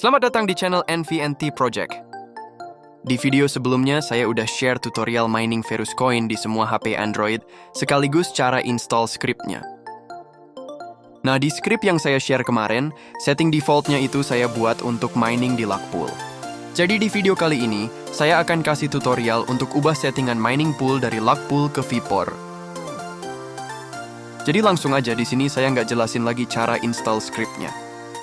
Selamat datang di channel NVNT Project. Di video sebelumnya, saya udah share tutorial mining Verus Coin di semua HP Android, sekaligus cara install scriptnya. Nah, di script yang saya share kemarin, setting defaultnya itu saya buat untuk mining di luck pool. Jadi di video kali ini, saya akan kasih tutorial untuk ubah settingan mining pool dari luck pool ke VPOR. Jadi langsung aja, di sini saya nggak jelasin lagi cara install scriptnya.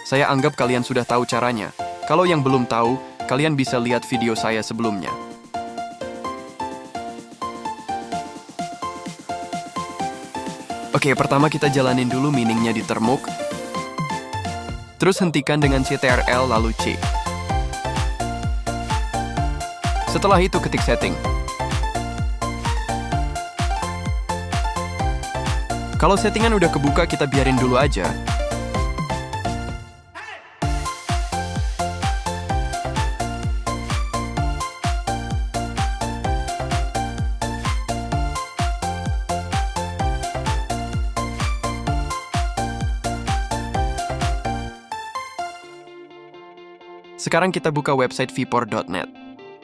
Saya anggap kalian sudah tahu caranya. Kalau yang belum tahu, kalian bisa lihat video saya sebelumnya. Oke, pertama kita jalanin dulu miningnya di Termuk. Terus hentikan dengan CTRL lalu C. Setelah itu ketik setting. Kalau settingan udah kebuka, kita biarin dulu aja. Sekarang kita buka website vpor.net.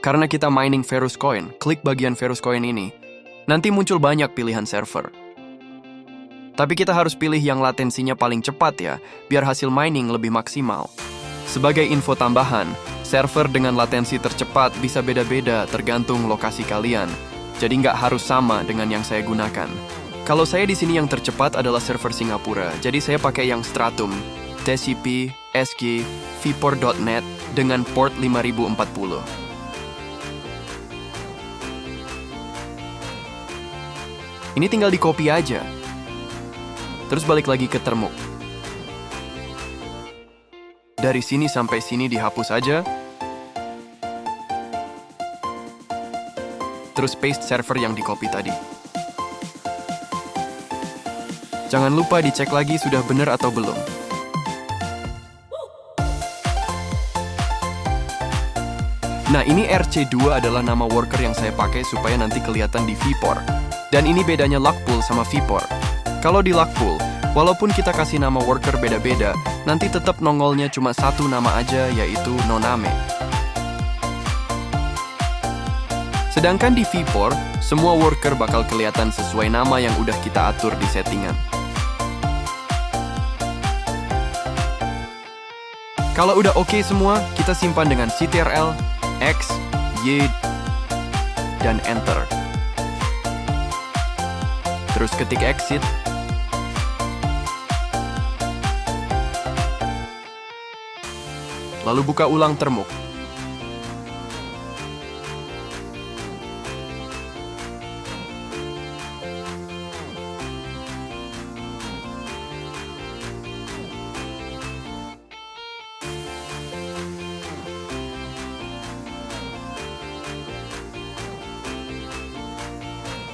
Karena kita mining Verus Coin, klik bagian Verus Coin ini. Nanti muncul banyak pilihan server. Tapi kita harus pilih yang latensinya paling cepat ya, biar hasil mining lebih maksimal. Sebagai info tambahan, server dengan latensi tercepat bisa beda-beda tergantung lokasi kalian. Jadi nggak harus sama dengan yang saya gunakan. Kalau saya di sini yang tercepat adalah server Singapura, jadi saya pakai yang Stratum, TCP, SG, vpor.net dengan port 5040. Ini tinggal di copy aja. Terus balik lagi ke Termuk. Dari sini sampai sini dihapus aja. Terus paste server yang di copy tadi. Jangan lupa dicek lagi sudah benar atau belum. Nah, ini RC2 adalah nama worker yang saya pakai supaya nanti kelihatan di VPOR. Dan ini bedanya luck pool sama VPOR. Kalau di luck pool, walaupun kita kasih nama worker beda-beda, nanti tetap nongolnya cuma satu nama aja, yaitu noname. Sedangkan di VPOR, semua worker bakal kelihatan sesuai nama yang udah kita atur di settingan. Kalau udah oke semua, kita simpan dengan CTRL, X, Y, dan Enter. Terus ketik exit. Lalu buka ulang Termuk.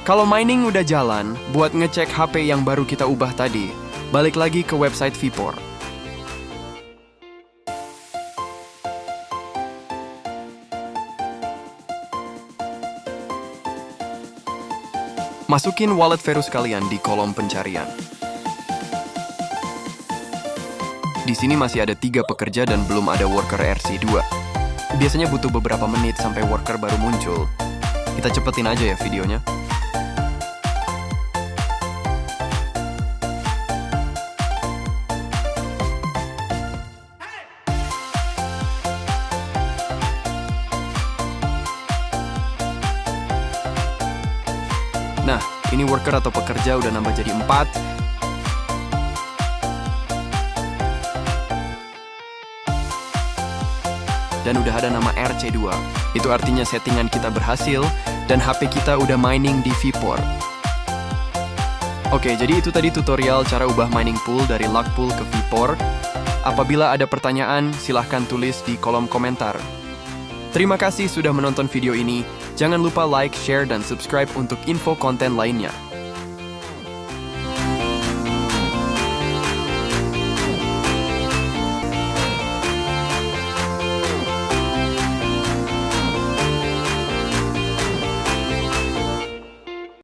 Kalau mining udah jalan, buat ngecek HP yang baru kita ubah tadi, balik lagi ke website VPOR. Masukin wallet Verus kalian di kolom pencarian. Di sini masih ada 3 pekerja dan belum ada worker RC2. Biasanya butuh beberapa menit sampai worker baru muncul. Kita cepetin aja ya videonya. Nah, ini worker atau pekerja udah nambah jadi 4. Dan udah ada nama RC2. Itu artinya settingan kita berhasil dan HP kita udah mining di VPOR. Oke, jadi itu tadi tutorial cara ubah mining pool dari luck pool ke VPOR. Apabila ada pertanyaan, silahkan tulis di kolom komentar. Terima kasih sudah menonton video ini. Jangan lupa like, share, dan subscribe untuk info konten lainnya.